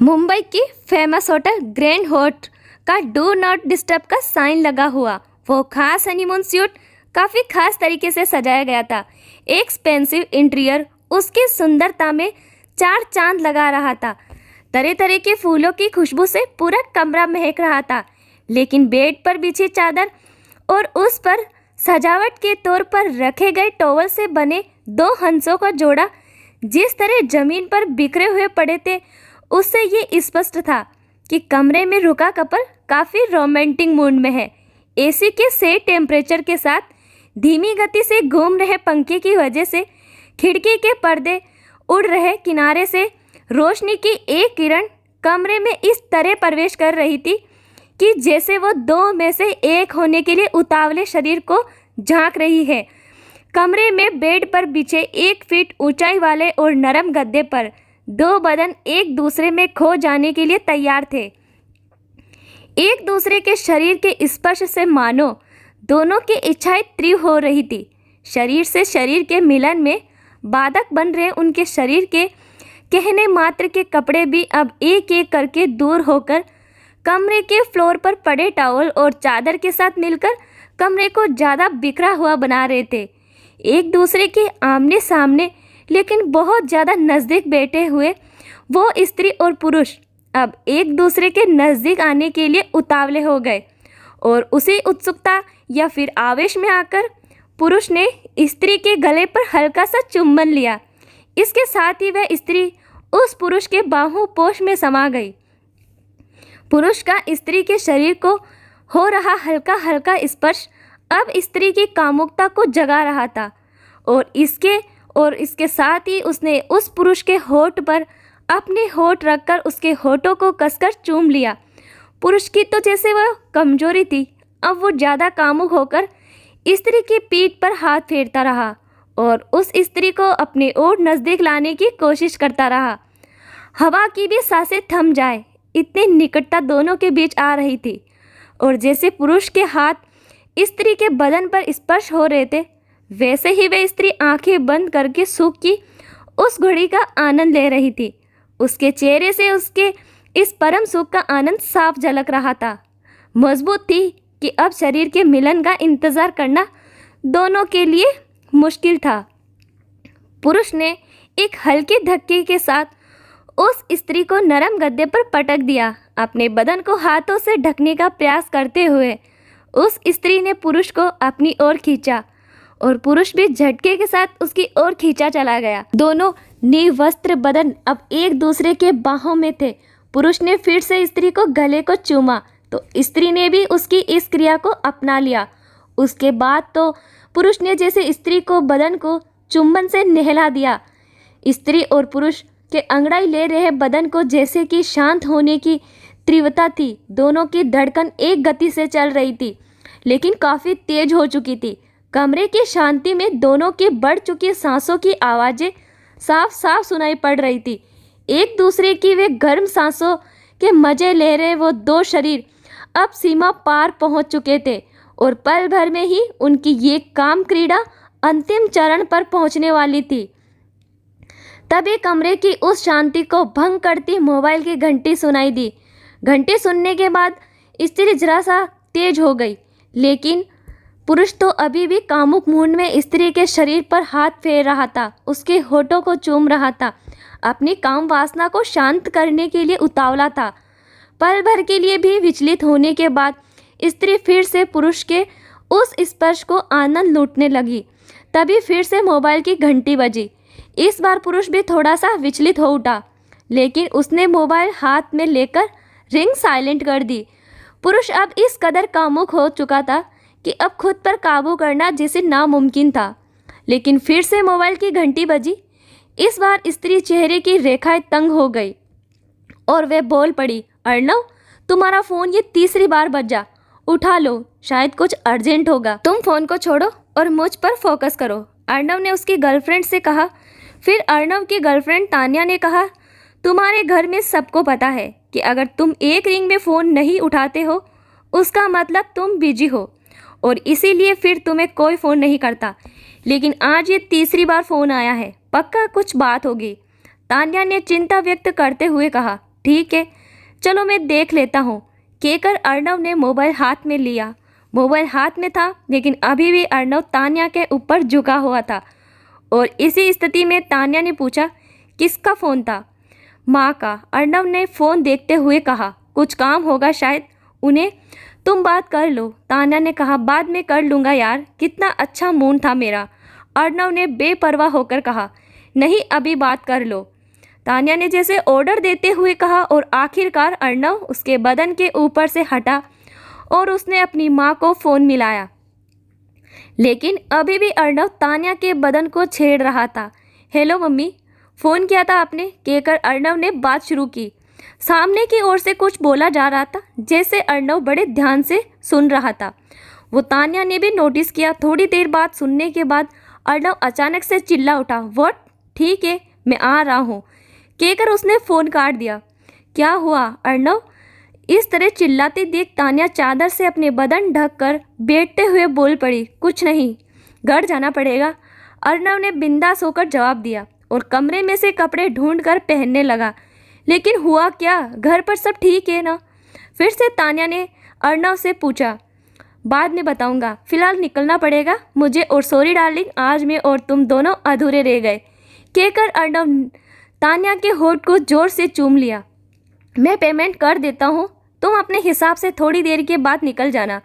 मुंबई की famous hotel grand होट का डू नॉट डिस्टर्ब का साइन लगा हुआ वो खास हनीमून सूट काफ़ी खास तरीके से सजाया गया था। एक्सपेंसिव इंटीरियर उसकी सुंदरता में चार चांद लगा रहा था। तरह तरह के फूलों की खुशबू से पूरा कमरा महक रहा था। लेकिन बेड पर बिछी चादर और उस पर सजावट के तौर पर रखे गए टॉवल से बने दो हंसों का जोड़ा जिस तरह जमीन पर बिखरे हुए पड़े थे, उससे ये स्पष्ट था कि कमरे में रुका कपल काफ़ी रोमांटिक मूड में है। एसी के सेट टेम्परेचर के साथ धीमी गति से घूम रहे पंखे की वजह से खिड़की के पर्दे उड़ रहे किनारे से रोशनी की एक किरण कमरे में इस तरह प्रवेश कर रही थी कि जैसे वो दो में से एक होने के लिए उतावले शरीर को झांक रही है। कमरे में बेड पर बिछे 1 फीट ऊंचाई वाले और नरम गद्दे पर दो बदन एक दूसरे में खो जाने के लिए तैयार थे। एक दूसरे के शरीर के स्पर्श से मानो दोनों की इच्छाएं तीव्र हो रही थी। शरीर से शरीर के मिलन में बाधक बन रहे उनके शरीर के कहने मात्र के कपड़े भी अब एक एक करके दूर होकर कमरे के फ्लोर पर पड़े टॉवल और चादर के साथ मिलकर कमरे को ज़्यादा बिखरा हुआ बना रहे थे। एक दूसरे के आमने सामने लेकिन बहुत ज़्यादा नज़दीक बैठे हुए वो स्त्री और पुरुष अब एक दूसरे के नज़दीक आने के लिए उतावले हो गए और उसी उत्सुकता या फिर आवेश में आकर पुरुष ने स्त्री के गले पर हल्का सा चुंबन लिया। इसके साथ ही वह स्त्री उस पुरुष के बाहों पोष में समा गई। पुरुष का स्त्री के शरीर को हो रहा हल्का हल्का स्पर्श अब स्त्री की कामुकता को जगा रहा था और इसके साथ ही उसने उस पुरुष के होठ पर अपने होठ रखकर उसके होठों को कसकर चूम लिया। पुरुष की तो जैसे वह कमजोरी थी, अब वो ज़्यादा कामुक होकर स्त्री की पीठ पर हाथ फेरता रहा और उस स्त्री को अपने और नज़दीक लाने की कोशिश करता रहा। हवा की भी सांसें थम जाए, इतनी निकटता दोनों के बीच आ रही थी और जैसे पुरुष के हाथ स्त्री के बदन पर स्पर्श हो रहे थे, वैसे ही वह स्त्री आंखें बंद करके सुख की उस घड़ी का आनंद ले रही थी। उसके चेहरे से उसके इस परम सुख का आनंद साफ झलक रहा था। मजबूत थी कि अब शरीर के मिलन का इंतज़ार करना दोनों के लिए मुश्किल था। पुरुष ने एक हल्के धक्के के साथ उस स्त्री को नरम गद्दे पर पटक दिया। अपने बदन को हाथों से ढकने का प्रयास करते हुए उस स्त्री ने पुरुष को अपनी ओर खींचा और पुरुष भी झटके के साथ उसकी ओर खींचा चला गया। दोनों निर्वस्त्र बदन अब एक दूसरे के बाहों में थे। पुरुष ने फिर से स्त्री को गले को चूमा तो स्त्री ने भी उसकी इस क्रिया को अपना लिया। उसके बाद तो पुरुष ने जैसे स्त्री को बदन को चुंबन से नहला दिया। स्त्री और पुरुष के अंगड़ाई ले रहे बदन को जैसे कि शांत होने की तीव्रता थी। दोनों की धड़कन एक गति से चल रही थी लेकिन काफ़ी तेज हो चुकी थी। कमरे की शांति में दोनों की बढ़ चुकी सांसों की आवाज़ें साफ साफ सुनाई पड़ रही थी। एक दूसरे की वे गर्म सांसों के मज़े ले रहे वो दो शरीर अब सीमा पार पहुंच चुके थे और पल भर में ही उनकी ये काम क्रीड़ा अंतिम चरण पर पहुंचने वाली थी। तभी कमरे की उस शांति को भंग करती मोबाइल की घंटी सुनाई दी। घंटी सुनने के बाद स्त्री जरा सा तेज हो गई लेकिन पुरुष तो अभी भी कामुक मूड में स्त्री के शरीर पर हाथ फेर रहा था, उसके होठों को चूम रहा था, अपनी काम वासना को शांत करने के लिए उतावला था। पल भर के लिए भी विचलित होने के बाद स्त्री फिर से पुरुष के उस स्पर्श को आनंद लूटने लगी। तभी फिर से मोबाइल की घंटी बजी। इस बार पुरुष भी थोड़ा सा विचलित हो उठा लेकिन उसने मोबाइल हाथ में लेकर रिंग साइलेंट कर दी। पुरुष अब इस कदर कामुक हो चुका था कि अब खुद पर काबू करना जैसे नामुमकिन था। लेकिन फिर से मोबाइल की घंटी बजी। इस बार स्त्री चेहरे की रेखाएं तंग हो गई और वह बोल पड़ी, अर्णव, तुम्हारा फ़ोन ये तीसरी बार बजा, उठा लो, शायद कुछ अर्जेंट होगा। तुम फ़ोन को छोड़ो और मुझ पर फोकस करो, अर्णव ने उसकी गर्लफ्रेंड से कहा। फिर अर्णव की गर्लफ्रेंड तान्या ने कहा, तुम्हारे घर में सबको पता है कि अगर तुम एक रिंग में फ़ोन नहीं उठाते हो उसका मतलब तुम बिजी हो और इसीलिए फिर तुम्हें कोई फ़ोन नहीं करता। लेकिन आज ये तीसरी बार फ़ोन आया है, पक्का कुछ बात होगी। तान्या ने चिंता व्यक्त करते हुए कहा। ठीक है, चलो मैं देख लेता हूँ, कहकर अर्णव ने मोबाइल हाथ में लिया। मोबाइल हाथ में था, लेकिन अभी भी अर्णव तान्या के ऊपर झुका हुआ था। और इसी स्थिति में तान्या ने पूछा, किसका फ़ोन था? माँ का। अर्णव ने फ़ोन देखते हुए कहा, कुछ काम होगा शायद उन्हें, तुम बात कर लो। तान्या ने कहा, बाद में कर लूँगा यार, कितना अच्छा मूड था मेरा। अर्णव ने बेपरवाह होकर कहा, नहीं अभी बात कर लो। तान्या ने जैसे ऑर्डर देते हुए कहा और आखिरकार अर्णव उसके बदन के ऊपर से हटा और उसने अपनी माँ को फ़ोन मिलाया। लेकिन अभी भी अर्णव तान्या के बदन को छेड़ रहा था। हेलो मम्मी, फ़ोन किया था आपने, कहकर अर्णव ने बात शुरू की। सामने की ओर से कुछ बोला जा रहा था, जैसे अर्णव बड़े ध्यान से सुन रहा था। वो तान्या ने भी नोटिस किया। थोड़ी देर बाद सुनने के बाद अर्णव अचानक से चिल्ला उठा, व्हाट? ठीक है, मैं आ रहा हूँ, कहकर उसने फ़ोन काट दिया। क्या हुआ अर्णव? इस तरह चिल्लाते देख तान्या चादर से अपने बदन ढककर बैठते हुए बोल पड़ी, कुछ नहीं, घर जाना पड़ेगा। अर्णव ने बिंदास होकर जवाब दिया और कमरे में से कपड़े ढूंढकर पहनने लगा। लेकिन हुआ क्या, घर पर सब ठीक है ना? फिर से तान्या ने अर्णव से पूछा। बाद में बताऊंगा, फिलहाल निकलना पड़ेगा मुझे, और सॉरी डार्लिंग, आज मैं और तुम दोनों अधूरे रह गए, कहकर अर्णव तान्या के होठ को जोर से चूम लिया। मैं पेमेंट कर देता हूँ, तुम अपने हिसाब से थोड़ी देर के बाद निकल जाना,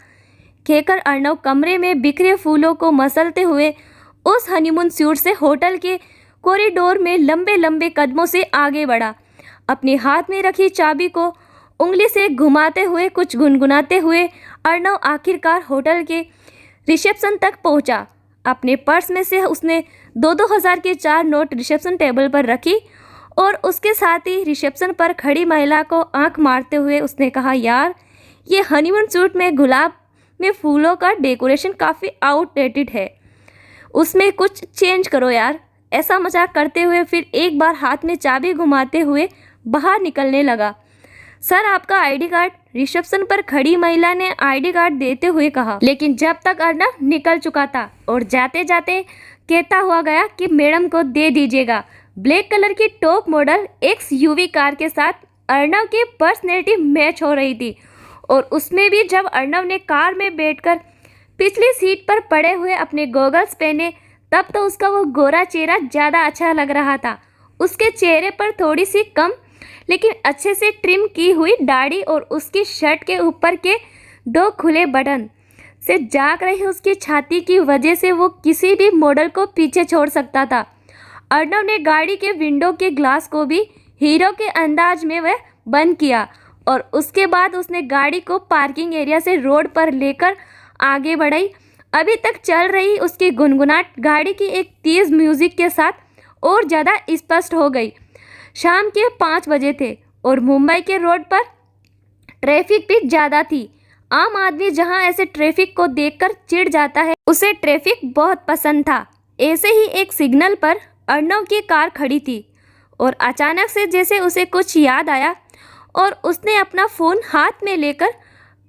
कहकर अर्णव कमरे में बिखरे फूलों को मसलते हुए उस हनीमून सूट से होटल के कॉरिडोर में लंबे लंबे कदमों से आगे बढ़ा। अपने हाथ में रखी चाबी को उंगली से घुमाते हुए कुछ गुनगुनाते हुए अर्णव आखिरकार होटल के रिसेप्शन तक पहुंचा। अपने पर्स में से उसने 2-2 हज़ार के 4 नोट रिसेप्शन टेबल पर रखी और उसके साथ ही रिसेप्शन पर खड़ी महिला को आंख मारते हुए उसने कहा, यार ये हनीमून सूट में गुलाब में फूलों का डेकोरेशन काफ़ी आउटडेटेड है, उसमें कुछ चेंज करो यार। ऐसा मजाक करते हुए फिर एक बार हाथ में चाबी घुमाते हुए बाहर निकलने लगा। सर आपका आईडी कार्ड, रिसेप्शन पर खड़ी महिला ने आईडी कार्ड देते हुए कहा। लेकिन जब तक अर्णव निकल चुका था और जाते जाते कहता हुआ गया कि मैडम को दे दीजिएगा। ब्लैक कलर की टॉप मॉडल XUV कार के साथ अर्णव की पर्सनैलिटी मैच हो रही थी। और उसमें भी जब अर्णव ने कार में बैठकर पिछली सीट पर पड़े हुए अपने गॉगल्स पहने, तब तो उसका वो गोरा चेहरा ज़्यादा अच्छा लग रहा था। उसके चेहरे पर थोड़ी सी कम लेकिन अच्छे से ट्रिम की हुई दाढ़ी और उसकी शर्ट के ऊपर के 2 खुले बटन से जाग रही उसकी छाती की वजह से वो किसी भी मॉडल को पीछे छोड़ सकता था। अर्णव ने गाड़ी के विंडो के ग्लास को भी हीरो के अंदाज में वह बंद किया और उसके बाद उसने गाड़ी को पार्किंग एरिया से रोड पर लेकर आगे बढ़ाई। अभी तक चल रही उसकी गुनगुनाहट गाड़ी की एक तेज़ म्यूज़िक के साथ और ज़्यादा स्पष्ट हो गई। शाम के 5 बजे थे और मुंबई के रोड पर ट्रैफिक भी ज़्यादा थी। आम आदमी जहां ऐसे ट्रैफिक को देखकर चिढ़ जाता है, उसे ट्रैफिक बहुत पसंद था। ऐसे ही एक सिग्नल पर अर्णव की कार खड़ी थी और अचानक से जैसे उसे कुछ याद आया और उसने अपना फ़ोन हाथ में लेकर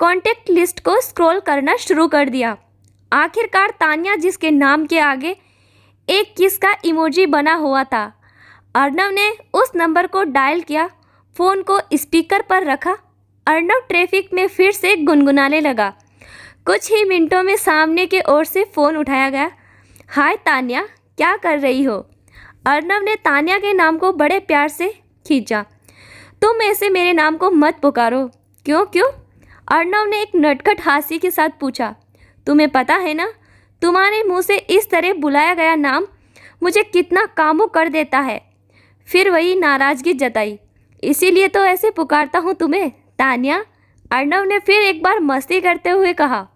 कॉन्टैक्ट लिस्ट को स्क्रॉल करना शुरू कर दिया। आखिरकार तान्या, जिसके नाम के आगे एक किस का इमोजी बना हुआ था। अर्णव ने उस नंबर को डायल किया, फ़ोन को स्पीकर पर रखा। अर्णव ट्रैफिक में फिर से गुनगुनाने लगा। कुछ ही मिनटों में सामने की ओर से फ़ोन उठाया गया। हाय तान्या, क्या कर रही हो? अर्णव ने तान्या के नाम को बड़े प्यार से खींचा। तुम ऐसे मेरे नाम को मत पुकारो। क्यों क्यों? अर्णव ने एक नटखट हास्य के साथ पूछा। तुम्हें पता है ना, तुम्हारे मुंह से इस तरह बुलाया गया नाम मुझे कितना कामू कर देता है। फिर वही नाराज़गी जताई। इसीलिए तो ऐसे पुकारता हूँ तुम्हें तान्या, अर्णव ने फिर एक बार मस्ती करते हुए कहा।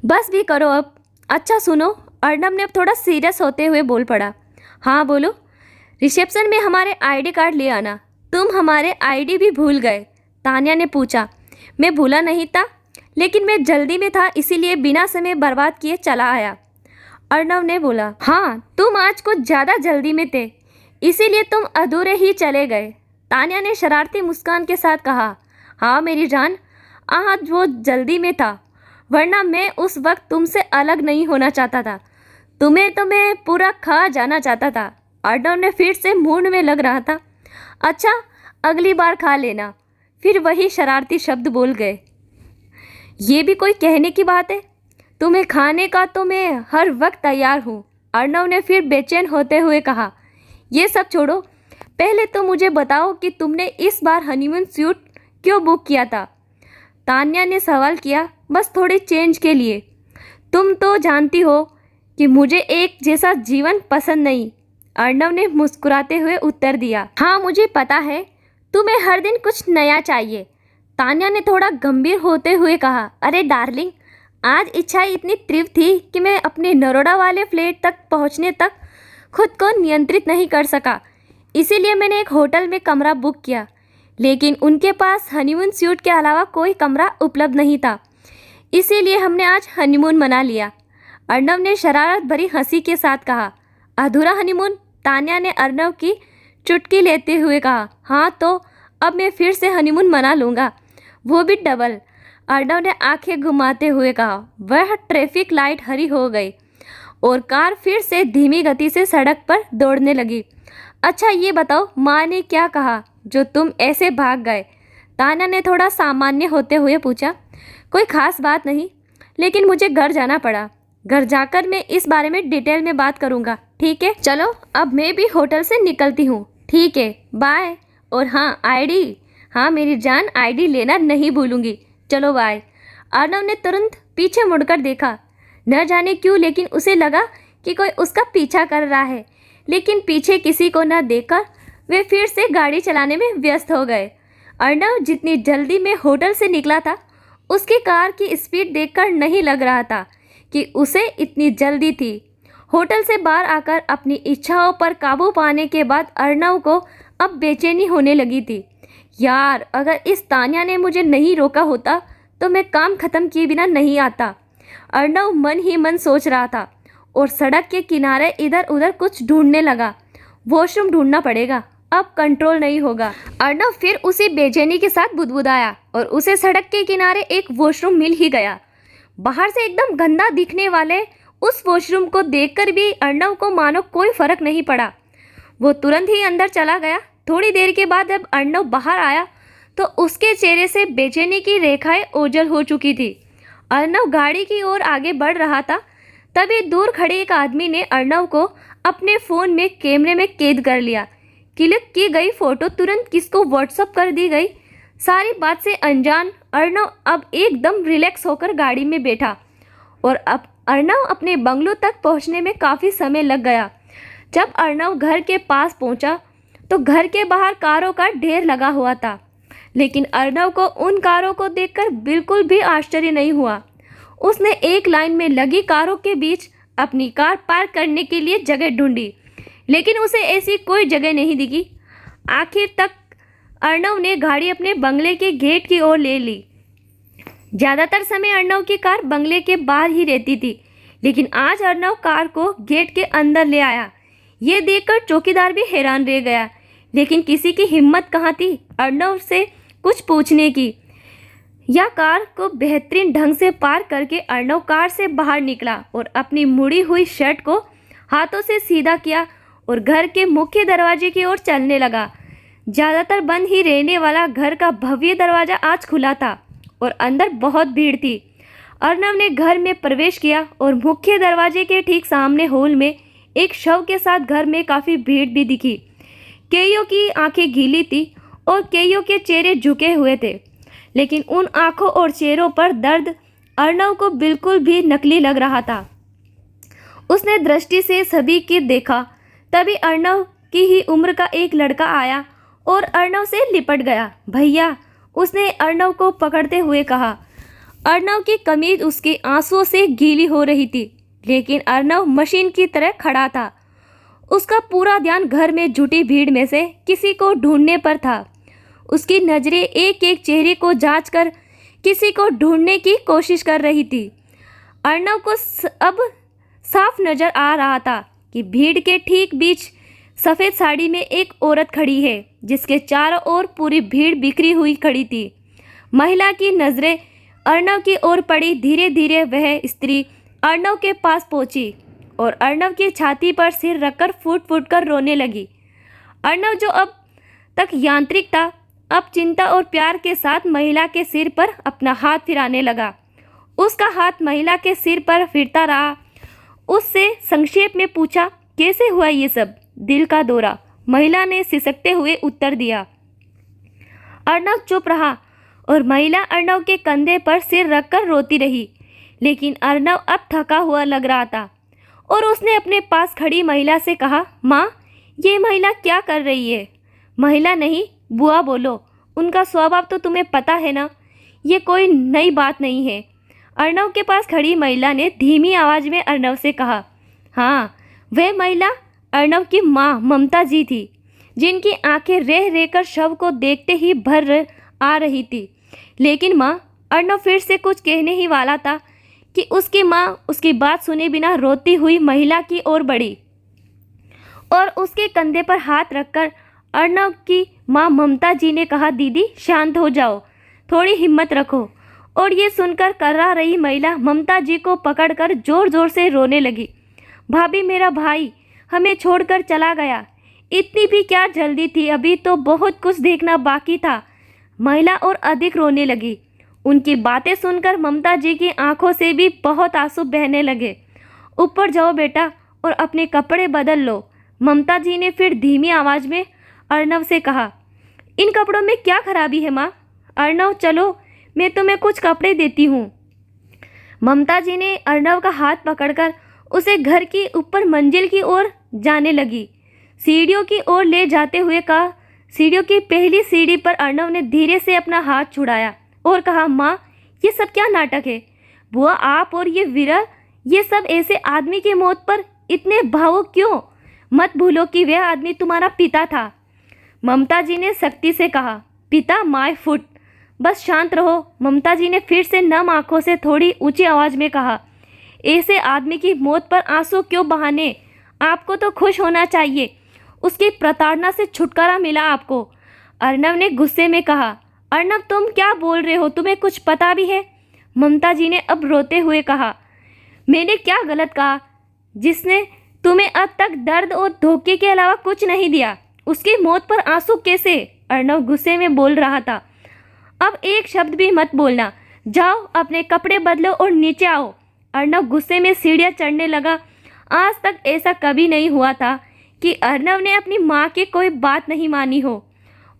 बस भी करो अब। अच्छा सुनो, अर्णव ने अब थोड़ा सीरियस होते हुए बोल पड़ा। हाँ बोलो। रिसेप्शन में हमारे आईडी कार्ड ले आना। तुम हमारे आईडी भी भूल गए? तान्या ने पूछा। मैं भूला नहीं था, लेकिन मैं जल्दी में था, इसीलिए बिना समय बर्बाद किए चला आया। अर्णव ने बोला। हाँ, तुम आज कुछ ज़्यादा जल्दी में थे, इसीलिए तुम अधूरे ही चले गए। तान्या ने शरारती मुस्कान के साथ कहा। हाँ मेरी जान, आज वो जल्दी में था, वरना मैं उस वक्त तुमसे अलग नहीं होना चाहता था। तुम्हें तो मैं पूरा खा जाना चाहता था। अर्णव ने फिर से मूड में लग रहा था। अच्छा, अगली बार खा लेना। फिर वही शरारती शब्द बोल गए। ये भी कोई कहने की बात है? तुम्हें खाने का तो मैं हर वक्त तैयार हूँ, अर्णव ने फिर बेचैन होते हुए कहा। ये सब छोड़ो, पहले तो मुझे बताओ कि तुमने इस बार हनीमून सूट क्यों बुक किया था? तान्या ने सवाल किया, बस थोड़े चेंज के लिए। तुम तो जानती हो कि मुझे एक जैसा जीवन पसंद नहीं, अर्णव ने मुस्कुराते हुए उत्तर दिया। हाँ मुझे पता है, तुम्हें हर दिन कुछ नया चाहिए, तान्या ने थोड़ा गंभीर होते हुए कहा। अरे डार्लिंग, आज इच्छा इतनी तीव्र थी कि मैं अपने नरोडा वाले फ्लैट तक पहुंचने तक खुद को नियंत्रित नहीं कर सका, इसीलिए मैंने एक होटल में कमरा बुक किया, लेकिन उनके पास हनीमून सूट के अलावा कोई कमरा उपलब्ध नहीं था, इसीलिए हमने आज हनीमून मना लिया, अर्णव ने शरारत भरी हंसी के साथ कहा। अधूरा हनीमून? तान्या ने अर्णव की चुटकी लेते हुए कहा। हाँ तो अब मैं फिर से हनीमून मना लूँगा, वो भी डबल, अर्णव ने आंखें घुमाते हुए कहा। वह ट्रैफिक लाइट हरी हो गई और कार फिर से धीमी गति से सड़क पर दौड़ने लगी। अच्छा ये बताओ, माँ ने क्या कहा जो तुम ऐसे भाग गए? तान्या ने थोड़ा सामान्य होते हुए पूछा। कोई खास बात नहीं, लेकिन मुझे घर जाना पड़ा। घर जाकर मैं इस बारे में डिटेल में बात करूँगा, ठीक है? चलो अब मैं भी होटल से निकलती हूँ। ठीक है, बाय। और हाँ आईडी, हाँ मेरी जान, आईडी लेना नहीं भूलूंगी। चलो बाय। अर्णव ने तुरंत पीछे मुड़कर देखा, न जाने क्यों, लेकिन उसे लगा कि कोई उसका पीछा कर रहा है, लेकिन पीछे किसी को न देखकर वे फिर से गाड़ी चलाने में व्यस्त हो गए। अर्णव जितनी जल्दी में होटल से निकला था, उसकी कार की स्पीड देखकर नहीं लग रहा था कि उसे इतनी जल्दी थी। होटल से बाहर आकर अपनी इच्छाओं पर काबू पाने के बाद अर्णव को अब बेचैनी होने लगी थी। यार, अगर इस तान्या ने मुझे नहीं रोका होता तो मैं काम खत्म किए बिना नहीं आता, अर्णव मन ही मन सोच रहा था और सड़क के किनारे इधर उधर कुछ ढूंढने लगा। वॉशरूम ढूंढना पड़ेगा, अब कंट्रोल नहीं होगा। अर्णव फिर उसी बेचैनी के साथ बुदबुदाया और उसे सड़क के किनारे एक वॉशरूम मिल ही गया। बाहर से एकदम गंदा दिखने वाले उस वॉशरूम को देखकर भी अर्णव को मानो कोई फर्क नहीं पड़ा। वो तुरंत ही अंदर चला गया। थोड़ी देर के बाद जब अर्णव बाहर आया तो उसके चेहरे से बेचैनी की रेखाएं ओझल हो चुकी थी। अर्णव गाड़ी की ओर आगे बढ़ रहा था, तभी दूर खड़े एक आदमी ने अर्णव को अपने फ़ोन में कैमरे में कैद कर लिया। क्लिक की गई फ़ोटो तुरंत किसको व्हाट्सअप कर दी गई। सारी बात से अनजान अर्णव अब एकदम रिलैक्स होकर गाड़ी में बैठा और अब अर्णव अपने बंगलो तक पहुंचने में काफ़ी समय लग गया। जब अर्णव घर के पास पहुंचा तो घर के बाहर कारों का ढेर लगा हुआ था, लेकिन अर्णव को उन कारों को देखकर बिल्कुल भी आश्चर्य नहीं हुआ। उसने एक लाइन में लगी कारों के बीच अपनी कार पार्क करने के लिए जगह ढूंढी, लेकिन उसे ऐसी कोई जगह नहीं दिखी। आखिर तक अर्णव ने गाड़ी अपने बंगले के गेट की ओर ले ली। ज़्यादातर समय अर्णव की कार बंगले के बाहर ही रहती थी, लेकिन आज अर्णव कार को गेट के अंदर ले आया। ये देखकर चौकीदार भी हैरान रह गया, लेकिन किसी की हिम्मत कहाँ थी अर्णव से कुछ पूछने की। या कार को बेहतरीन ढंग से पार करके अर्णव कार से बाहर निकला और अपनी मुड़ी हुई शर्ट को हाथों से सीधा किया और घर के मुख्य दरवाजे की ओर चलने लगा। ज़्यादातर बंद ही रहने वाला घर का भव्य दरवाज़ा आज खुला था और अंदर बहुत भीड़ थी। अर्णव ने घर में प्रवेश किया और मुख्य दरवाजे के ठीक सामने हॉल में एक शव के साथ घर में काफ़ी भीड़ भी दिखी। कईयों की आंखें गीली थी और कईयों के चेहरे झुके हुए थे, लेकिन उन आंखों और चेहरों पर दर्द अर्णव को बिल्कुल भी नकली लग रहा था। उसने दृष्टि से सभी की देखा, तभी अर्णव की ही उम्र का एक लड़का आया और अर्णव से लिपट गया। भैया, उसने अर्णव को पकड़ते हुए कहा। अर्णव की कमीज उसके आंसुओं से गीली हो रही थी, लेकिन अर्णव मशीन की तरह खड़ा था। उसका पूरा ध्यान घर में जुटी भीड़ में से किसी को ढूंढने पर था। उसकी नज़रें एक एक चेहरे को जांचकर किसी को ढूंढने की कोशिश कर रही थी। अर्णव को अब साफ नज़र आ रहा था कि भीड़ के ठीक बीच सफ़ेद साड़ी में एक औरत खड़ी है, जिसके चारों ओर पूरी भीड़ बिखरी हुई खड़ी थी। महिला की नज़रें अर्णव की ओर पड़ी। धीरे धीरे वह स्त्री अर्णव के पास पहुंची और अर्णव की छाती पर सिर रखकर फूट फूट कर रोने लगी। अर्णव, जो अब तक यांत्रिक था, अब चिंता और प्यार के साथ महिला के सिर पर अपना हाथ फिराने लगा। उसका हाथ महिला के सिर पर फिरता रहा। उससे संक्षेप में पूछा, कैसे हुआ ये सब? दिल का दौरा, महिला ने सिसकते हुए उत्तर दिया। अर्णव चुप रहा और महिला अर्णव के कंधे पर सिर रखकर रोती रही। लेकिन अर्णव अब थका हुआ लग रहा था और उसने अपने पास खड़ी महिला से कहा, माँ, ये महिला क्या कर रही है? महिला नहीं, बुआ बोलो, उनका स्वभाव तो तुम्हें पता है ना, ये कोई नई बात नहीं है। अर्णव के पास खड़ी महिला ने धीमी आवाज़ में अर्णव से कहा। हाँ, वह महिला अर्णव की माँ ममता जी थी, जिनकी आंखें रह रहकर शव को देखते ही भर आ रही थी। लेकिन माँ, अर्णव फिर से कुछ कहने ही वाला था कि उसकी माँ उसकी बात सुने बिना रोती हुई महिला की ओर बढ़ी और उसके कंधे पर हाथ रखकर अर्णव की माँ ममता जी ने कहा, दीदी शांत हो जाओ, थोड़ी हिम्मत रखो। और ये सुनकर कर्रा रही महिला ममता जी को पकड़कर जोर जोर से रोने लगी। भाभी, मेरा भाई हमें छोड़कर चला गया, इतनी भी क्या जल्दी थी, अभी तो बहुत कुछ देखना बाकी था। महिला और अधिक रोने लगी। उनकी बातें सुनकर ममता जी की आंखों से भी बहुत आंसू बहने लगे। ऊपर जाओ बेटा और अपने कपड़े बदल लो, ममता जी ने फिर धीमी आवाज़ में अर्णव से कहा। इन कपड़ों में क्या खराबी है माँ? अर्णव, चलो मैं तुम्हें कुछ कपड़े देती हूँ। ममता जी ने अर्णव का हाथ पकड़कर उसे घर की ऊपर मंजिल की ओर जाने लगी। सीढ़ियों की ओर ले जाते हुए कहा। सीढ़ियों की पहली सीढ़ी पर अर्णव ने धीरे से अपना हाथ छुड़ाया और कहा, माँ, ये सब क्या नाटक है? बुआ, आप और ये विरल, ये सब ऐसे आदमी की मौत पर इतने भावुक क्यों? मत भूलो कि वह आदमी तुम्हारा पिता था। ममता जी ने सख्ती से कहा। पिता, माय फुट, बस शांत रहो। ममता जी ने फिर से नम आंखों से थोड़ी ऊंची आवाज़ में कहा। ऐसे आदमी की मौत पर आंसू क्यों बहाने? आपको तो खुश होना चाहिए, उसकी प्रताड़ना से छुटकारा मिला आपको। अर्णव ने गुस्से में कहा। अर्णव, तुम क्या बोल रहे हो? तुम्हें कुछ पता भी है? ममता जी ने अब रोते हुए कहा। मैंने क्या गलत कहा जिसने तुम्हें अब तक दर्द और धोखे के अलावा कुछ नहीं दिया? उसकी मौत पर आंसू कैसे? अर्णव गुस्से में बोल रहा था। अब एक शब्द भी मत बोलना, जाओ अपने कपड़े बदलो और नीचे आओ। अर्णव गुस्से में सीढ़ियाँ चढ़ने लगा। आज तक ऐसा कभी नहीं हुआ था कि अर्णव ने अपनी माँ की कोई बात नहीं मानी हो,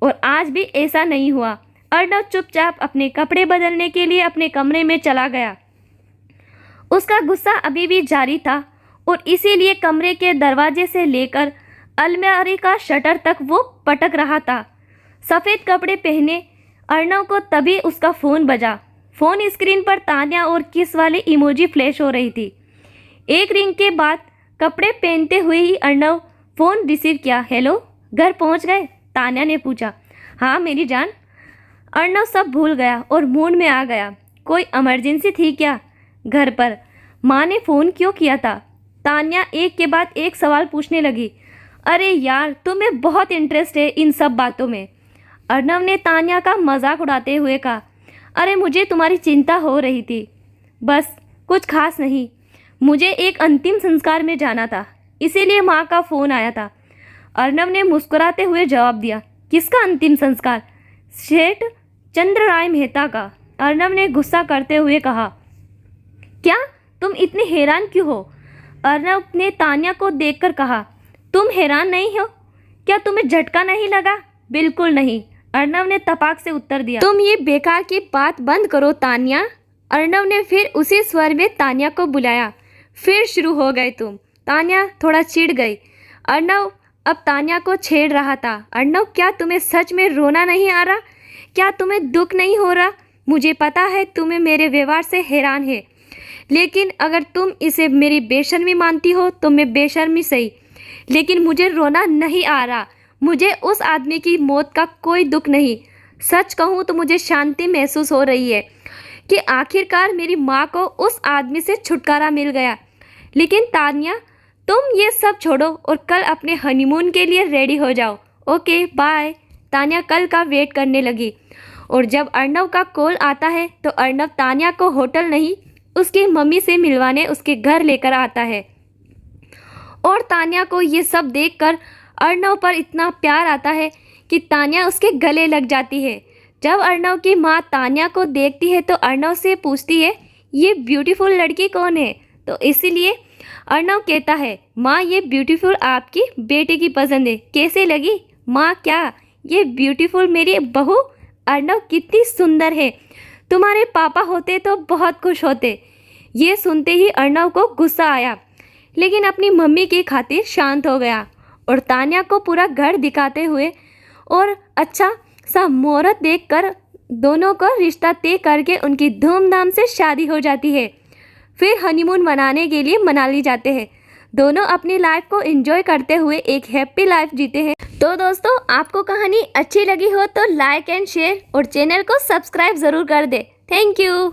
और आज भी ऐसा नहीं हुआ। अर्णव चुपचाप अपने कपड़े बदलने के लिए अपने कमरे में चला गया। उसका गुस्सा अभी भी जारी था और इसीलिए कमरे के दरवाजे से लेकर अलमारी का शटर तक वो पटक रहा था। सफ़ेद कपड़े पहने अर्णव को तभी उसका फ़ोन बजा। फ़ोन स्क्रीन पर तान्या और किस वाली इमोजी फ्लैश हो रही थी। एक रिंग के बाद कपड़े पहनते हुए ही अर्णव फ़ोन रिसीव किया। हेलो, घर पहुंच गए? तान्या ने पूछा। हाँ मेरी जान। अर्णव सब भूल गया और मूड में आ गया। कोई इमरजेंसी थी क्या? घर पर माँ ने फ़ोन क्यों किया था? तान्या एक के बाद एक सवाल पूछने लगी। अरे यार, तुम्हें बहुत इंटरेस्ट है इन सब बातों में। अर्णव ने तान्या का मजाक उड़ाते हुए कहा। अरे मुझे तुम्हारी चिंता हो रही थी, बस कुछ खास नहीं। मुझे एक अंतिम संस्कार में जाना था, इसीलिए माँ का फ़ोन आया था। अर्णव ने मुस्कुराते हुए जवाब दिया। किसका अंतिम संस्कार? सेठ चंद्र राय मेहता का। अर्णव ने गुस्सा करते हुए कहा। क्या तुम इतने हैरान क्यों हो? अर्णव ने तान्या को देखकर कहा। तुम हैरान नहीं हो? क्या तुम्हें झटका नहीं लगा? बिल्कुल नहीं, अर्णव ने तपाक से उत्तर दिया। तुम ये बेकार की बात बंद करो तान्या। अर्णव ने फिर उसी स्वर में तान्या को बुलाया। फिर शुरू हो गए तुम। तान्या थोड़ा चिढ़ गई। अर्णव अब तान्या को छेड़ रहा था। अर्णव, क्या तुम्हें सच में रोना नहीं आ रहा? क्या तुम्हें दुख नहीं हो रहा? मुझे पता है तुम्हें मेरे व्यवहार से हैरान है, लेकिन अगर तुम इसे मेरी बेशर्मी मानती हो तो मैं बेशर्मी सही, लेकिन मुझे रोना नहीं आ रहा। मुझे उस आदमी की मौत का कोई दुख नहीं। सच कहूँ तो मुझे शांति महसूस हो रही है कि आखिरकार मेरी माँ को उस आदमी से छुटकारा मिल गया। लेकिन तान्या, तुम ये सब छोड़ो और कल अपने हनीमून के लिए रेडी हो जाओ। Okay bye. तान्या कल का वेट करने लगी, और जब अर्णव का कॉल आता है तो अर्णव तान्या को होटल नहीं, उसकी मम्मी से मिलवाने उसके घर लेकर आता है। और तान्या को ये सब देखकर अर्णव पर इतना प्यार आता है कि तान्या उसके गले लग जाती है। जब अर्णव की माँ तान्या को देखती है तो अर्णव से पूछती है ये ब्यूटीफुल लड़की कौन है। तो इसीलिए अर्णव कहता है माँ ये ब्यूटीफुल आपकी बेटे की पसंद है, कैसे लगी माँ? क्या ये ब्यूटीफुल मेरी बहू? अर्णव कितनी सुंदर है, तुम्हारे पापा होते तो बहुत खुश होते। ये सुनते ही अर्णव को गुस्सा आया, लेकिन अपनी मम्मी की खातिर शांत हो गया और तान्या को पूरा घर दिखाते हुए और अच्छा सा मुहूर्त देखकर दोनों को रिश्ता तय करके उनकी धूमधाम से शादी हो जाती है। फिर हनीमून मनाने के लिए मनाली जाते हैं। दोनों अपनी लाइफ को एंजॉय करते हुए एक हैप्पी लाइफ जीते हैं। तो दोस्तों, आपको कहानी अच्छी लगी हो तो लाइक एंड शेयर और चैनल को सब्सक्राइब ज़रूर कर दे। Thank you.